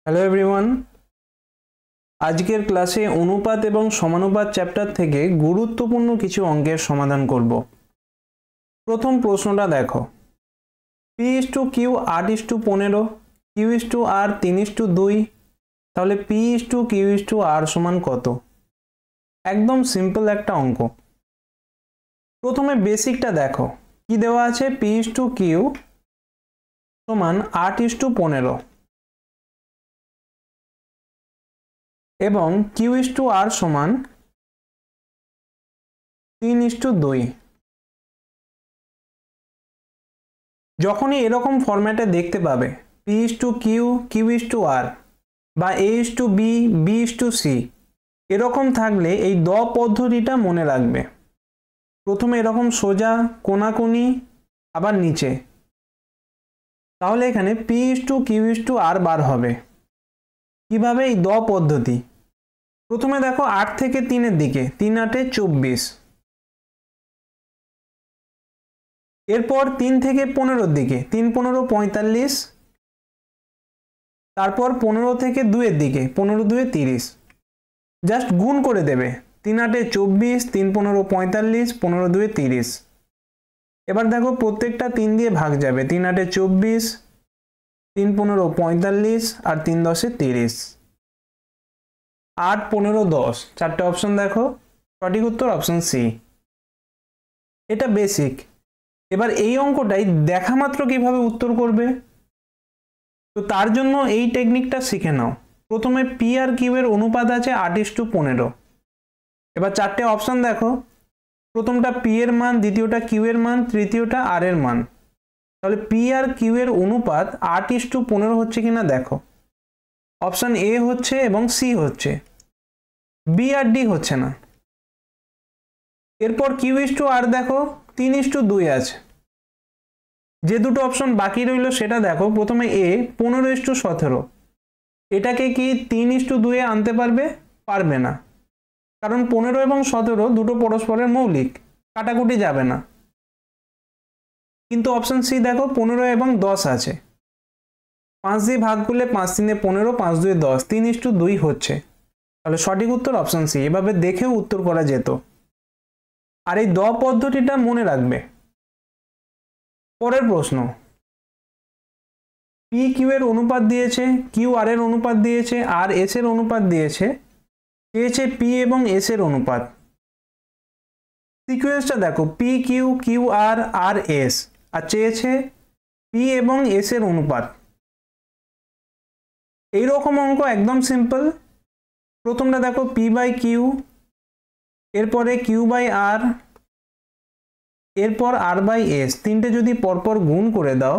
Hello everyone, আজকের ক্লাসে অনুপাত এবং সমানুপাত চ্যাপ্টার থেকে গুরুত্বপূর্ণ কিছু অঙ্কের সমাধান করব। প্রথম প্রশ্নটা দেখো, P/Q 8:15, Q/R 3:2, তাহলে P/Q/R সমান কত? একদম সিম্পল একটা অঙ্ক। প্রথমে বেসিকটা দেখো, কি দেওয়া আছে? P/Q সমান 8:15 এবং Q/R সমান 3:2। যখনই এরকম ফরম্যাটে দেখতে পাবে P/Q, Q/R বা A/B, B/C এরকম থাকলে এই দ পদ্ধতিটা মনে রাখবে। প্রথমে এরকম সোজা, কোনাকুনি, আবার নিচে, তাহলে এখানে P/Q/R বার হবে। কিভাবে? এই দ পদ্ধতি। প্রথমে দেখো 8 থেকে 3-এর দিকে, 3 × 8 = 24। এরপর 3 থেকে 15-এর দিকে, 3 × 15 = 45। তারপর 15 থেকে 2-এর দিকে, 15 × 2 = 30। জাস্ট গুণ করে দেবে, 3 × 8 = 24, 3 × 15 = 45, 15 × 2 = 30। এবার দেখো প্রত্যেকটা 3 দিয়ে ভাগ যাবে, 3 × 8 = 24, 3 × 15 = 45 আর 3 × 10 = 30। 8, 15, 10 চারটে অপশন দেখো, সঠিক উত্তর অপশন সি। এটা বেসিক। এবার এই অঙ্কটাই দেখা মাত্র কিভাবে উত্তর করবে, তো তার জন্য এই টেকনিকটা শিখে নাও। প্রথমে পি আর কিউ এর অনুপাত আছে 8:15। এবার চারটে অপশন দেখো, প্রথমটা পি এর মান, দ্বিতীয়টা কিউ এর মান, তৃতীয়টা আর এর মান। তাহলে পি আর কিউ এর অনুপাত 8:15 হচ্ছে কিনা দেখো। অপশন এ হচ্ছে এবং সি হচ্ছে, বি আর ডি হচ্ছে না। এরপর Q/R দেখো 3:2 আছে। যে দুটো অপশন বাকি রইল সেটা দেখো। প্রথমে এ 15:17, এটাকে কি 3:2 আনতে পারবে? পারবে না, কারণ 15 এবং 17 দুটো পরস্পরের মৌলিক, কাটাকুটি যাবে না। কিন্তু অপশন সি দেখো 15 এবং 10 আছে, 5 দিয়ে ভাগ করলে 5 × 3 = 15, 5 × 2 = 10, 3:2 হচ্ছে। তাহলে সঠিক উত্তর অপশন সি। এভাবে দেখেও উত্তর করা যেত। আর এই দ পদ্ধতিটা মনে রাখবে। পরের প্রশ্ন, পি কিউ এর অনুপাত দিয়েছে, কিউ আর এর অনুপাত দিয়েছে, আর এস এর অনুপাত দিয়েছে, চেয়েছে পি এবং এস এর অনুপাত। সিকোয়েন্সটা দেখো, পি কিউ, কিউ আর, আর এস, আর চেয়েছে পি এবং এস এর অনুপাত। এইরকম অঙ্ক একদম সিম্পল। প্রথমটা দেখো P/Q, এরপরে Q/R, এরপর R/S। তিনটে যদি পরপর গুণ করে দাও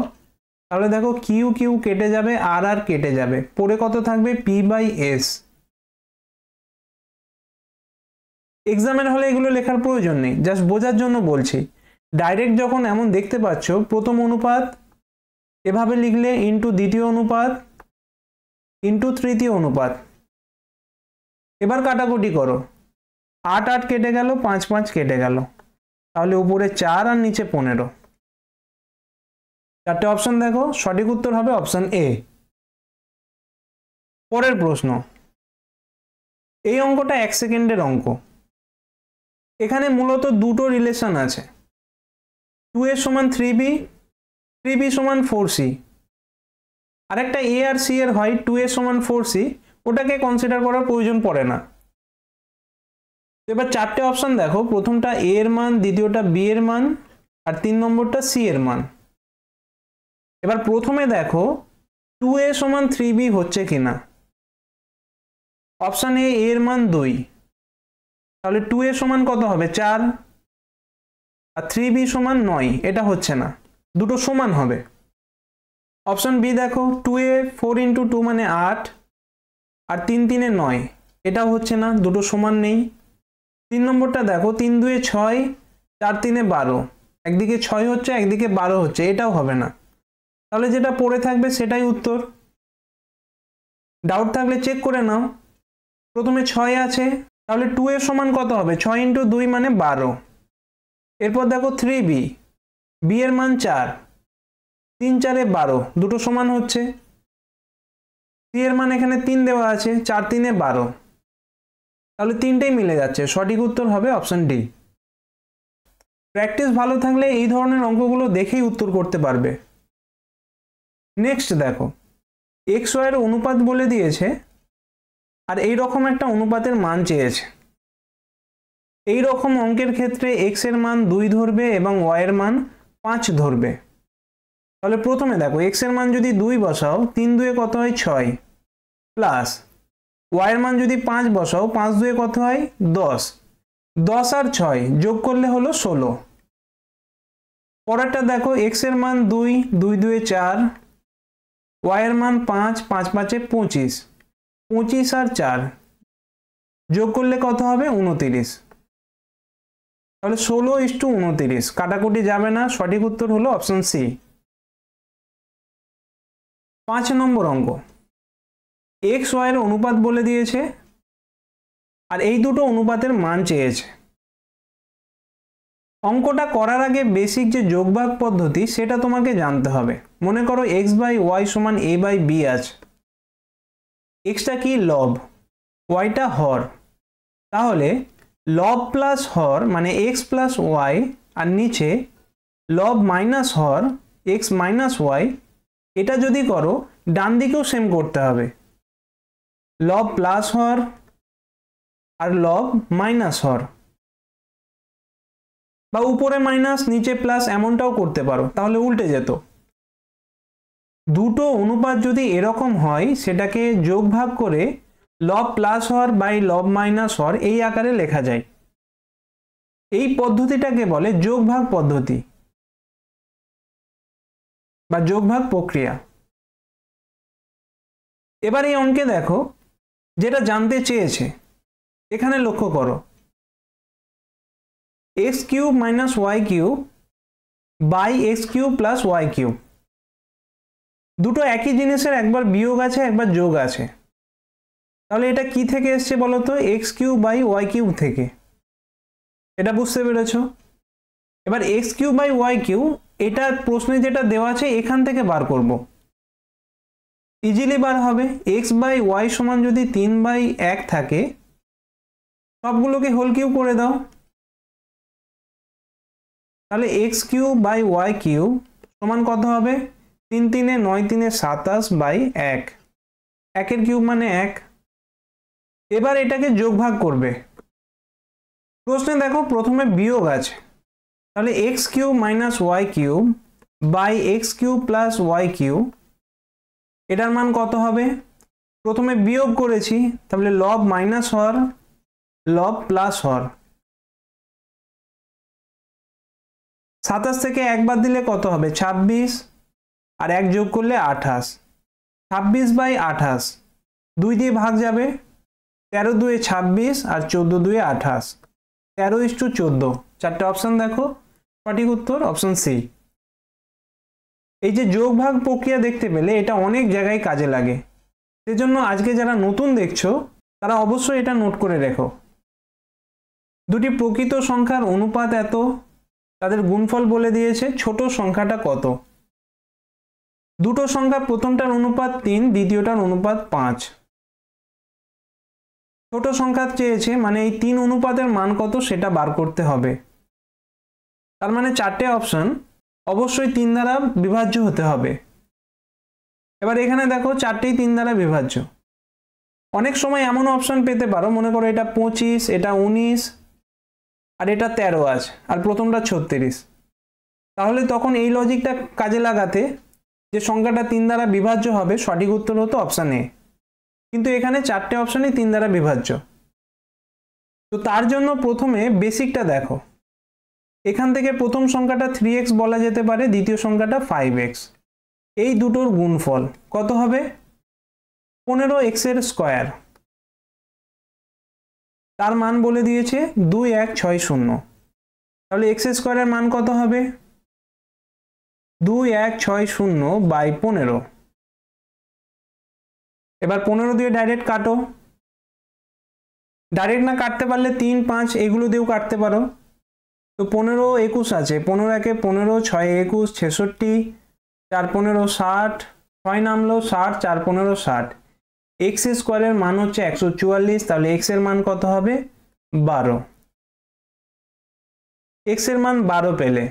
তাহলে দেখো কিউ কিউ কেটে যাবে, আর আর কেটে যাবে, পরে কত থাকবে? P/S। এক্সামের হলে এগুলো লেখার প্রয়োজন নেই, জাস্ট বোঝার জন্য বলছি। ডাইরেক্ট যখন এমন দেখতে পাচ্ছ, প্রথম অনুপাত এভাবে লিখলে ইন্টু দ্বিতীয় অনুপাত ইন্টু তৃতীয় অনুপাত। এবার কাটাকুটি করো, 8 8 কেটে গেল, 5 5 কেটে গেল, তাহলে উপরে 4 আর নিচে 15। চারটে অপশন দেখো, সঠিক উত্তর হবে অপশন এ। পরের প্রশ্ন, এই অঙ্কটা 1 সেকেন্ডের অঙ্ক। এখানে মূলত দুটো রিলেশন আছে, 2a = 3b, 3b = 4c। আরেকটা a আর c এর হয় 2a = 4c, ওটাকে কনসিডার করার প্রয়োজন পড়ে না। এবার চারটে অপশন দেখো, প্রথমটা a এর মান, দ্বিতীয়টা b এর মান, আর 3 নম্বরটা c এর মান। এবার প্রথমে দেখো 2a = 3b হচ্ছে কিনা। অপশন এ এর মান 2, তাহলে 2a সমান কত হবে? 4, আর 3b সমান 9, এটা হচ্ছে না, দুটো সমান হবে। অপশন বি দেখো 2a 4 × 2 মানে 8, আর 3 3 = 9, এটাও হচ্ছে না, দুটো সমান নেই। 3 নম্বরটা দেখো 3 2 = 6, 4 3 = 12, একদিকে 6 হচ্ছে একদিকে 12 হচ্ছে, এটাও হবে না। তাহলে যেটা পড়ে থাকবে সেটাই উত্তর। ডাউট থাকলে চেক করে নাও। প্রথমে 6 আছে, তাহলে 2a সমান কত হবে? 6 × 2 মানে 12। এরপর দেখো 3b, b এর মান 4, 3 4 = 12, দুটো সমান হচ্ছে। সি এর মান এখানে 3 দেওয়া আছে, 4 3 12, তাহলে তিনটেই মিলে যাচ্ছে। সঠিক উত্তর হবে অপশন ডি। প্র্যাকটিস ভালো থাকলে এই ধরনের অঙ্কগুলো দেখেই উত্তর করতে পারবে। নেক্সট দেখো, এক্স ওয়াইয়ের অনুপাত বলে দিয়েছে আর এই রকম একটা অনুপাতের মান চেয়েছে। এই রকম অঙ্কের ক্ষেত্রে এক্স এর মান 2 ধরবে এবং ওয়াই এর মান 5 ধরবে। তাহলে প্রথমে দেখো, এক্স এর মান যদি 2 বসাও, 3 2 কত হয় 6, প্লাস ওয়াই এর মান যদি 5 বসাও, 5 2 কত হয় 10, 10 আর 6 যোগ করলে হলো 16। পরেরটা দেখো, এক্স এর মান 2, 2 2 4, ওয়াই এর মান 5, 5 5 25, 25 আর 4 যোগ করলে কত হবে 29। তাহলে 16:29, কাটাকুটি যাবে না, সঠিক উত্তর হলো অপশন সি। 5 নম্বর অঙ্ক, এক্স ওয়াই এর অনুপাত বলে দিয়েছে আর এই দুটো অনুপাতের মান চেয়েছে। অঙ্কটা করার আগে বেসিক যে যোগভাগ পদ্ধতি সেটা তোমাকে জানতে হবে। মনে করো এক্স বাই ওয়াই সমান এ বাই বি আছে। এক্সটা কি লব, ওয়াইটা হর, তাহলে লব প্লাস হর মানে এক্স প্লাস ওয়াই, আর নিচে লব মাইনাস হর এক্স মাইনাস ওয়াই। এটা যদি করো ডান দিকেও সেম করতে হবে, লব প্লাস হর আর লব মাইনাস হর, বা উপরে মাইনাস নিচে প্লাস এমনটাও করতে পারো, তাহলে উল্টে যেত। দুটো অনুপাত যদি এরকম হয় সেটাকে যোগ ভাগ করে লব প্লাস হর বাই লব মাইনাস হর এই আকারে লেখা যায়। এই পদ্ধতিটাকে বলে যোগভাগ পদ্ধতি বা যোগভাগ প্রক্রিয়া। এবার এই অঙ্কে দেখো, যেটা জানতে চেয়েছে এখানে লক্ষ্য করো, X cube minus Y cube by X cube plus Y cube. দুটো একই জিনিসের একবার বিয়োগ আছে একবার যোগ আছে, তাহলে এটা কি থেকে এসছে বলো তো, X cube by Y cube থেকে। এটা বুঝতে পেরেছ? এবার X cube by Y cube এটা প্রশ্নে যেটা দেওয়া আছে এখান থেকে বার করব, ইজিলি বার হবে। এক্স বাই ওয়াই সমান যদি 3/1 থাকে, সবগুলোকে হোল কিউব করে দাও, তাহলে X cube by Y cube সমান কত হবে, 3 3 9 3 27/1, 1 কিউব মানে 1। এবার এটাকে যোগ ভাগ করবে। প্রশ্নে দেখো প্রথমে বিয়োগ আছে, তাহলে X cube minus Y cube by X cube plus Y cube, এটার মান কত হবে, প্রথমে বিয়োগ করেছি, তাহলে লব মাইনাস হর লব প্লাস হর। 27 থেকে 1 বাদ দিলে কত হবে 26, আর 1 যোগ করলে 28, 26/28, 2 দিয়ে ভাগ যাবে, 13 2 26 আর 14 2 28, 13:14। চারটে অপশন দেখো, সঠিক উত্তর অপশন সি। এই যে যোগ ভাগ প্রক্রিয়া দেখতে পেলে এটা অনেক জায়গায় কাজে লাগে, সেজন্য আজকে যারা নতুন দেখছো তারা অবশ্যই এটা নোট করে রেখো। দুটি প্রকৃত সংখ্যার অনুপাত এত, তাদের গুণফল বলে দিয়েছে, ছোট সংখ্যাটা কত। দুটো সংখ্যা প্রথমটার অনুপাত 3, দ্বিতীয়টার অনুপাত 5। ছোট সংখ্যা চেয়েছে মানে এই 3 অনুপাতের মান কত সেটা বার করতে হবে। তার মানে চারটে অপশন অবশ্যই 3 দ্বারা বিভাজ্য হতে হবে। এবার এখানে দেখো চারটেই 3 দ্বারা বিভাজ্য। অনেক সময় এমন অপশন পেতে পারো, মনে করো এটা 25, এটা 19 আর এটা 13 আছে আর প্রথমটা 36, তাহলে তখন এই লজিকটা কাজে লাগাতে যে সংখ্যাটা 3 দ্বারা বিভাজ্য হবে, সঠিক উত্তর হতো অপশন এ। কিন্তু এখানে চারটে অপশনই 3 দ্বারা বিভাজ্য। তো তার জন্য প্রথমে বেসিকটা দেখো, এখান থেকে প্রথম সংখ্যাটা 3x বলা যেতে পারে, দ্বিতীয় সংখ্যাটা 5x। এই দুটোর গুণফল কত হবে, 15x এর স্কয়ার, তার মান বলে দিয়েছে 2160। তাহলে x স্কয়ারের মান কত হবে, 2160/15। এবার 15 দিয়ে ডাইরেক্ট কাটো, ডাইরেক্ট না কাটতে পারলে 3 5 এগুলো দিয়েও কাটতে পারো। তো 15 21 আছে, 15 একে 15, 6 21 66, 4 15 60, 6 নামলো 60, 4 15 60। এক্স স্কোয়ারের মান হচ্ছে 144, তাহলে এক্স এর মান কত হবে 12। এক্স এর মান 12 পেলে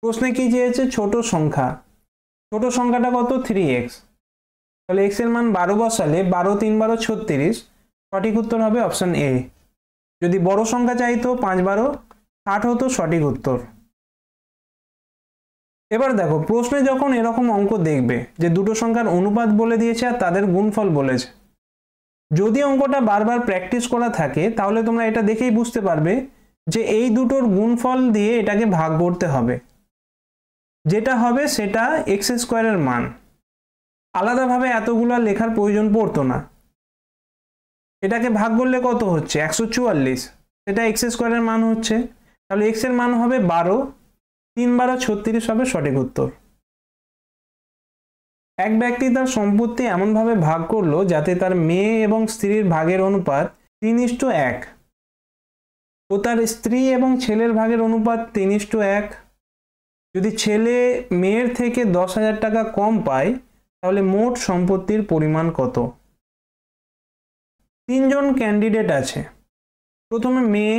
প্রশ্নে কি চেয়েছে ছোট সংখ্যা, ছোট সংখ্যাটা কত 3x, তাহলে এক্স এর মান 12 বসালে 12 3 12 36, সঠিক উত্তর হবে অপশন এ। যদি বড় সংখ্যা চাইতো 5 12 60 হতো সঠিক উত্তর। এবার দেখো প্রশ্নে যখন এরকম অঙ্ক দেখবে যে দুটো সংখ্যার অনুপাত বলে দিয়েছে আর তাদের গুণফল বলেছে, যদি অঙ্কটা বারবার প্র্যাকটিস করা থাকে তাহলে তোমরা এটা দেখেই বুঝতে পারবে যে এই দুটোর গুণফল দিয়ে এটাকে ভাগ করতে হবে, যেটা হবে সেটা এক্স স্কোয়ারের মান। আলাদাভাবে এতগুলো লেখার প্রয়োজন পড়তো না। এটাকে ভাগ করলে কত হচ্ছে 144, সেটা এক্স স্কোয়ারের মান হচ্ছে, তাহলে এক্স এর মান হবে 12, 3 12 36 হবে সঠিক উত্তর। এক ব্যক্তি তার সম্পত্তি এমনভাবে ভাগ করলো যাতে তার মেয়ে এবং স্ত্রীর ভাগের অনুপাত 3:1 ও তার স্ত্রী এবং ছেলের ভাগের অনুপাত 3:1। যদি ছেলে মেয়ের থেকে 10,000 টাকা কম পায় তাহলে মোট সম্পত্তির পরিমাণ কত? তিনজন ক্যান্ডিডেট আছে, প্রথমে মেয়ে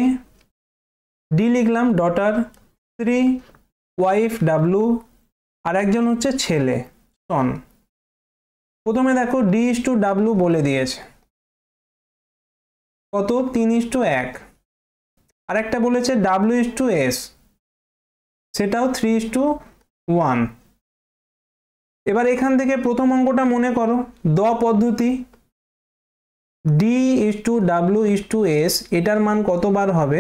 ডি লিখলাম, ডটার স্ত্রী ওয়াইফ ডাব্লু, আর একজন হচ্ছে ছেলে সন। প্রথমে দেখো D/W বলে দিয়েছে কত 3:1, আর একটা বলেছে W/S, সেটাও 3:1। এবার এখান থেকে প্রথম অঙ্কটা মনে করো দ পদ্ধতি, D/W/S, এটার মান কতবার হবে?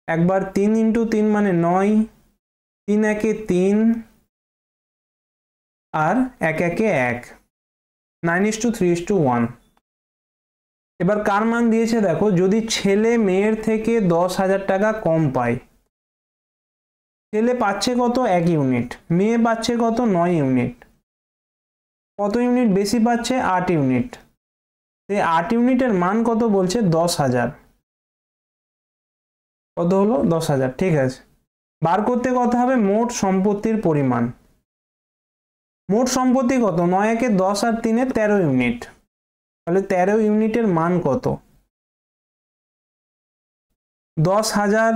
একবার 3 × 3 মানে 9, 3 একে 3 আর 1 একে 1, 9:3:1। এবার কার মান দিয়েছে দেখো, যদি ছেলে মেয়ের থেকে 10,000 টাকা কম পায়, ছেলে পাচ্ছে কত 1 ইউনিট, মেয়ে পাচ্ছে কত 9 ইউনিট, কত ইউনিট বেশি পাচ্ছে 8 ইউনিট, সেই 8 ইউনিটের মান কত বলছে 10,000, কত হলো 10,000। ঠিক আছে, বার করতে কত হবে মোট সম্পত্তির পরিমাণ। মোট সম্পত্তি কত 9 একে 10 আর 3 এ 13 ইউনিট, তাহলে 13 ইউনিটের মান কত? 10,000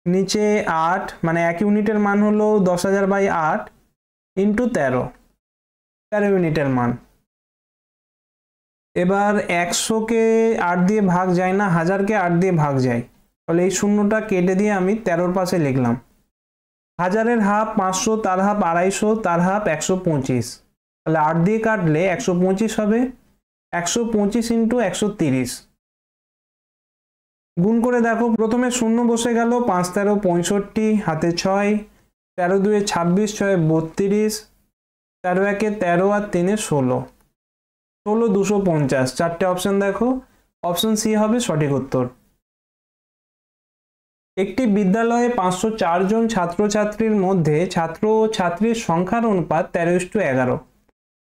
নিচে 8 মানে 1 ইউনিটের মান হলো 10,000/8 ইন্টু 13 ইউনিটের মান। এবার 100কে 8 দিয়ে ভাগ যায় না, 1000কে 8 দিয়ে ভাগ যায়, তাহলে এই শূন্যটা কেটে দিয়ে আমি 13 পাশে লিখলাম। 1000-এর হাফ 500, তার হাফ 250, তার হাফ 125, তাহলে 8 দিয়ে কাটলে 125 হবে, 125 × 130। গুণ করে দেখো, প্রথমে শূন্য বসে গেল, 5 13 65, হাতে 6, 13 2 26, 6 32, 13 1 13 আর 3 16, 16 250। চারটে অপশন দেখো, অপশন সি হবে সঠিক উত্তর। একটি বিদ্যালয়ে 504 জন ছাত্রছাত্রীর মধ্যে ছাত্র ও ছাত্রীর সংখ্যার অনুপাত 13:11।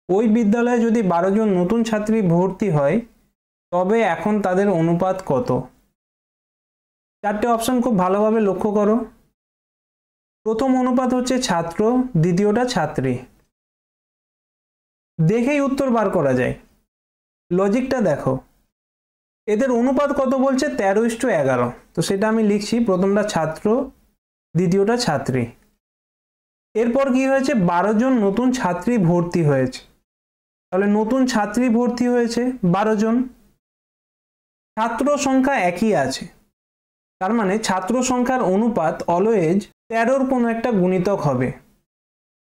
ওই বিদ্যালয়ে যদি 12 জন নতুন ছাত্রী ভর্তি হয় তবে এখন তাদের অনুপাত কত? চারটে অপশন খুব ভালোভাবে লক্ষ্য করো। প্রথম অনুপাত হচ্ছে ছাত্র, দ্বিতীয়টা ছাত্রী। দেখেই উত্তর বার করা যায়, লজিকটা দেখো। এদের অনুপাত কত বলছে 13:11, তো সেটা আমি লিখছি, প্রথমটা ছাত্র, দ্বিতীয়টা ছাত্রী। এরপর কি হয়েছে 12 জন নতুন ছাত্রী ভর্তি হয়েছে, তাহলে নতুন ছাত্রী ভর্তি হয়েছে 12 জন, ছাত্র সংখ্যা একই আছে, তার মানে ছাত্র সংখ্যার অনুপাত অলওয়েজ 13-র কোনো একটা গুণিতক হবে,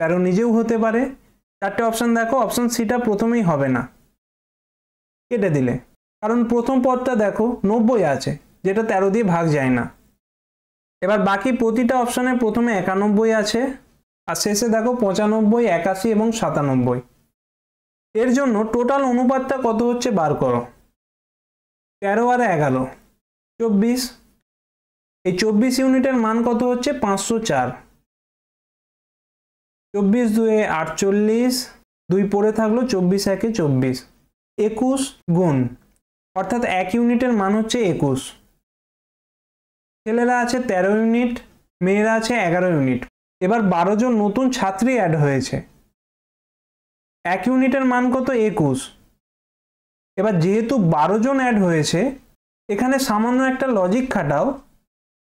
13 নিজেও হতে পারে। চারটে অপশন দেখো, অপশন সিটা প্রথমেই হবে না, কেটে দিলে, কারণ প্রথম পদটা দেখো 90 আছে, যেটা 13 দিয়ে ভাগ যায় না। এবার বাকি প্রতিটা অপশনে প্রথমে 91 আছে, আর শেষে দেখো 95, 81 এবং 97। এর জন্য টোটাল অনুপাতটা কত হচ্ছে বার করো। 13 আর 11 24, এই 24 ইউনিটের মান কত হচ্ছে 504, 24 2 48, 2 পড়ে থাকলো, 24 1 24, 21 গুণ, অর্থাৎ 1 ইউনিটের মান হচ্ছে 21। ছেলেরা আছে 13 ইউনিট, মেয়েরা আছে 11 ইউনিট। এবার 12 জন নতুন ছাত্রী অ্যাড হয়েছে, 1 ইউনিটের মান কত 21, এবার যেহেতু 12 জন অ্যাড হয়েছে, এখানে সামান্য একটা লজিক খাটাও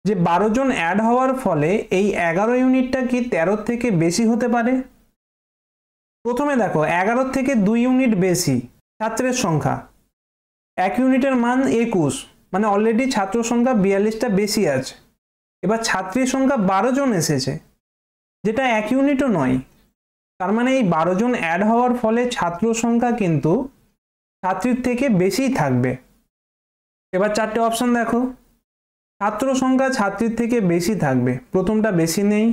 যে 12 জন অ্যাড হওয়ার ফলে এই 11 ইউনিটটা কি 13 থেকে বেশি হতে পারে। প্রথমে দেখো 11 থেকে 2 ইউনিট বেশি ছাত্রের সংখ্যা, 1 ইউনিটের মান 21, মানে অলরেডি ছাত্র সংখ্যা 42টা বেশি আছে। এবার ছাত্রীর সংখ্যা 12 জন এসেছে, যেটা 1 ইউনিটও নয়। তার মানে এই 12 জন অ্যাড হওয়ার ফলে ছাত্র সংখ্যা কিন্তু ছাত্রীর থেকে বেশিই থাকবে। এবার 4টে অপশন দেখো, ছাত্র সংখ্যা ছাত্রীর থেকে বেশি থাকবে। প্রথমটা বেশি নেই,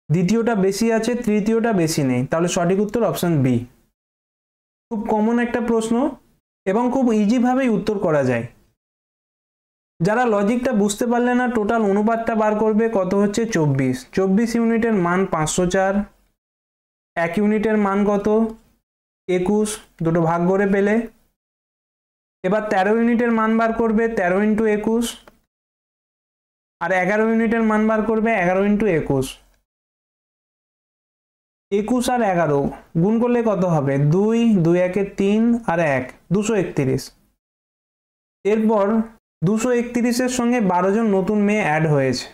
দ্বিতীয়টা বেশি আছে, তৃতীয়টা বেশি নেই। তাহলে সঠিক উত্তর অপশন বি। খুব কমন একটা প্রশ্ন এবং খুব ইজিভাবেই উত্তর করা যায়। যারা লজিকটা বুঝতে পারলে না, টোটাল অনুপাতটা বার করবে, কত হচ্ছে 24। 24 ইউনিটের মান 504, 1 ইউনিটের মান কত 21, দুটো ভাগ করে পেলে। এবার 13 ইউনিটের মান বার করবে, 13 × 21, আর 11 ইউনিটের মান বার করবে 11 × 21। 21 আর 11 গুণ করলে কত হবে 2, 2 একে 3 আর 1, 231। এরপর 231-এর সঙ্গে 12 জন নতুন মেয়ে অ্যাড হয়েছে,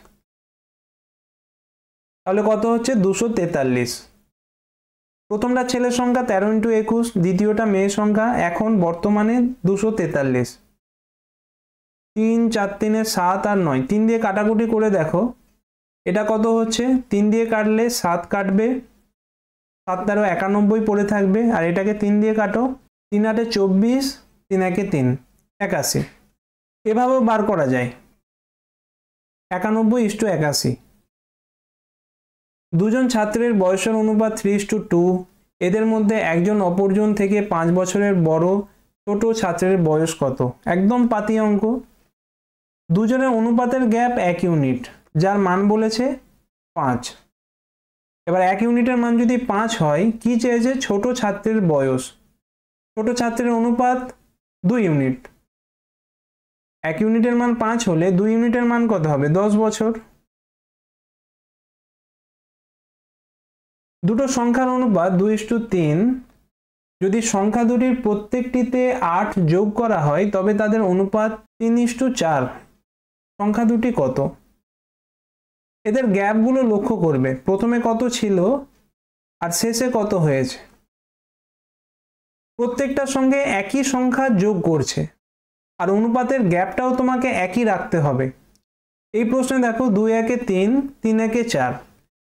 তাহলে কত হচ্ছে 243। প্রথমটা ছেলের সংখ্যা 13 × 21, দ্বিতীয়টা মেয়ের সংখ্যা, এখন বর্তমানে 243। 3, 4, 3 7 আর 9, 3 দিয়ে কাটাকুটি করে দেখো এটা কত হচ্ছে। 3 দিয়ে কাটলে 7 কাটবে, 7 13 91 পড়ে থাকবে। আর এটাকে 3 দিয়ে কাটো, 3 8 24, 3 1 3, 81। এভাবেও বার করা যায় 91:81। দুজন ছাত্রের বয়সের অনুপাত 3:2। এদের মধ্যে একজন অপরজন থেকে 5 বছরের বড় ছোট ছাত্রের বয়স কত। একদম পাতি অঙ্ক। দুজনের অনুপাতের গ্যাপ 1 ইউনিট, যার মান বলেছে 5। এবার 1 ইউনিটের মান যদি 5 হয়, কি চেয়েছে ছোট ছাত্রের বয়স। ছোট ছাত্রের অনুপাত 2 ইউনিট। 1 ইউনিটের মান 5 হলে 2 ইউনিটের মান কত হবে 10 বছর। দুটো সংখ্যার অনুপাত 2:3। যদি সংখ্যা দুটির প্রত্যেকটিতে 8 যোগ করা হয় তবে তাদের অনুপাত 3:4। সংখ্যা দুটি কত। এদের গ্যাপগুলো লক্ষ্য করবে, প্রথমে কত ছিল আর শেষে কত হয়েছে। প্রত্যেকটার সঙ্গে একই সংখ্যা যোগ করছে, আর অনুপাতের গ্যাপটাও তোমাকে একই রাখতে হবে। এই প্রশ্নে দেখো 2 1 3, 3 1 4,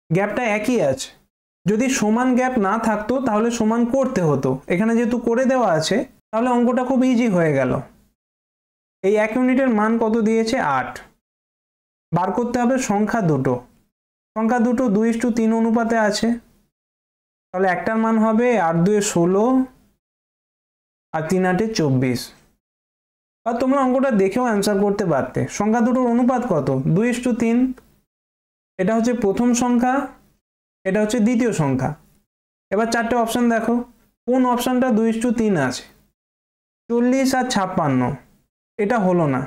গ্যাপটা একই আছে। যদি সমান গ্যাপ না থাকতো তাহলে সমান করতে হতো, এখানে যেহেতু করে দেওয়া আছে তাহলে অঙ্কটা খুব ইজি হয়ে গেল। এই 1 ইউনিটের মান কত দিয়েছে 8। বার করতে হবে সংখ্যা দুটো। সংখ্যা দুটো 2:3 অনুপাতে আছে, তাহলে একটার মান হবে 8 2 16 আর 3 8 24। আর তোমরা অঙ্কটা দেখেও অ্যান্সার করতে পারতে। সংখ্যা দুটোর অনুপাত কত 2:3। এটা হচ্ছে প্রথম সংখ্যা, এটা হচ্ছে দ্বিতীয় সংখ্যা। এবার 4টে অপশন দেখো, কোন অপশনটা 2:3 আছে। 40 আর 56, এটা হলো না,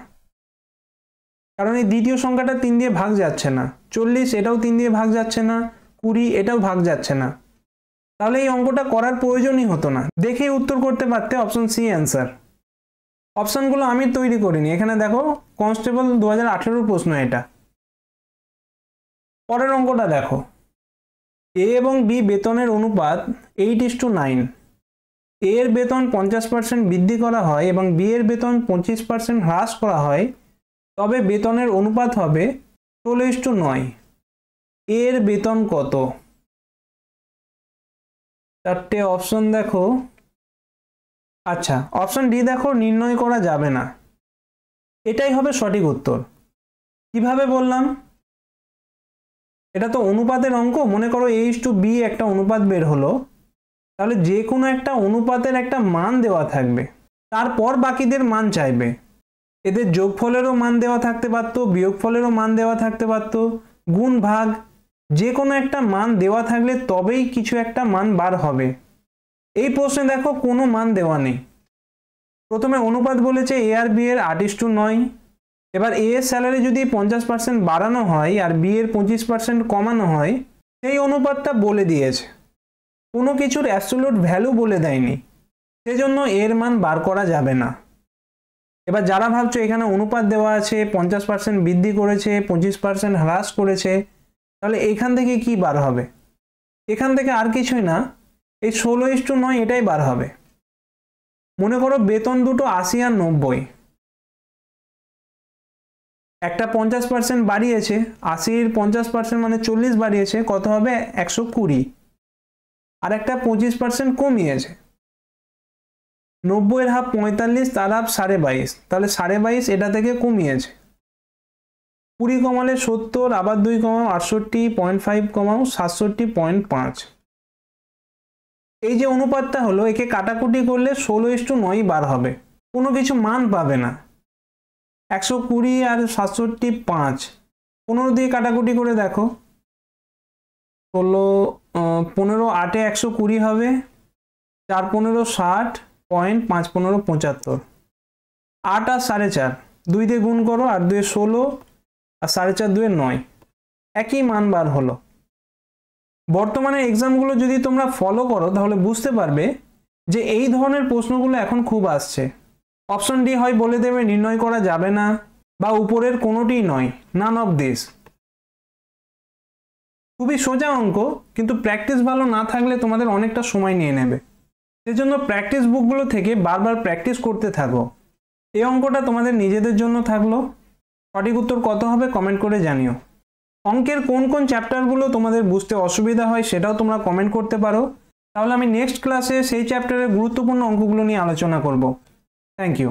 কারণ এই দ্বিতীয় সংখ্যাটা 3 দিয়ে ভাগ যাচ্ছে না। 40 এটাও 3 দিয়ে ভাগ যাচ্ছে না, 20 এটাও ভাগ যাচ্ছে না। তাহলে এই অঙ্কটা করার প্রয়োজনই হতো না, দেখেই উত্তর করতে পারতে অপশন সি অ্যান্সার। অপশনগুলো আমি তৈরি করিনি, এখানে দেখো কনস্টেবল 2018 প্রশ্ন এটা। পরের অঙ্কটা দেখো, এ এবং বি বেতনের অনুপাত 8:9। এ এর বেতন 50% বৃদ্ধি করা হয় এবং বি এর বেতন 25% হ্রাস করা হয়, তবে বেতনের অনুপাত হবে 16:9। এর বেতন কত। 4টে অপশন দেখো। আচ্ছা, অপশন ডি দেখো নির্ণয় করা যাবে না, এটাই হবে সঠিক উত্তর। কিভাবে বললাম, এটা তো অনুপাতের অঙ্ক। মনে করো a:b একটা অনুপাত বের হলো, তাহলে যে কোনো একটা অনুপাতের একটা মান দেওয়া থাকবে, তারপর বাকিদের মান চাইবে। এদের যোগফলেরও মান দেওয়া থাকতে পারতো, বিয়োগফলেরও মান দেওয়া থাকতে পারতো, গুণ ভাগ যে কোনো একটা মান দেওয়া থাকলে তবেই কিছু একটা মান বার হবে। এই প্রশ্নে দেখো কোনো মান দেওয়া নেই। প্রথমে অনুপাত বলেছে এ আর বি এর 8:9। এবার এ এর স্যালারি যদি 50% বাড়ানো হয় আর বি এর 25% কমানো হয়, সেই অনুপাতটা বলে দিয়েছে, কোনো কিছুর অ্যাবসলিউট ভ্যালু বলে দেয়নি। সেজন্য এর মান বার করা যাবে না। এবার যারা ভাবছো এখানে অনুপাত দেওয়া আছে 50% বৃদ্ধি করেছে 25% হ্রাস করেছে, তাহলে এখান থেকে কি বার হবে? এখান থেকে আর কিছুই না, এই 16:9 এটাই বার হবে। মনে করো বেতন দুটো 80 আর 90, একটা 50% বাড়িয়েছে, 80-র 50% মানে 40 বাড়িয়েছে, কত হবে? 120। আর একটা 25% কমিয়েছে, 90-এর হাফ 45, তার হাফ 22.5, তাহলে 22.5 এটা থেকে কমিয়েছে। 20 কমালে 70, আবার 2 কমাও 68, 0.5 কমাও 67.5। এই যে অনুপাতটা হলো, একে কাটাকুটি করলে 16:9 বার হবে, কোনো কিছু মান পাবে না। 120 আর 67 5, 15 দিয়ে কাটাকুটি করে দেখো, 15 8-এ 120 হবে, 4 15 60, 5 15 75, 8 আর 4.5 2 দিয়ে গুণ করো, 8 2 16 আর 4.5 2 9, একই মান বার হলো। বর্তমানে এক্সামগুলো যদি তোমরা ফলো করো তাহলে বুঝতে পারবে যে এই ধরনের প্রশ্নগুলো এখন খুব আসছে। অপশন ডি হয় বলে দেবে নির্ণয় করা যাবে না, বা উপরের কোনোটিই নয়, নান অফ দিস। খুবই সোজা অঙ্ক, কিন্তু প্র্যাকটিস ভালো না থাকলে তোমাদের অনেকটা সময় নিয়ে নেবে। সেজন্য প্র্যাকটিস বুকগুলো থেকে বারবার প্র্যাকটিস করতে থাকো। এই অঙ্কটা তোমাদের নিজেদের জন্য থাকলো। সঠিক উত্তর কত হবে কমেন্ট করে জানিও। অঙ্কের কোন কোন চ্যাপ্টারগুলো তোমাদের বুঝতে অসুবিধা হয় সেটাও তোমরা কমেন্ট করতে পারো, তাহলে আমি নেক্সট ক্লাসে সেই চ্যাপ্টারের গুরুত্বপূর্ণ অঙ্কগুলো নিয়ে আলোচনা করব। Thank you.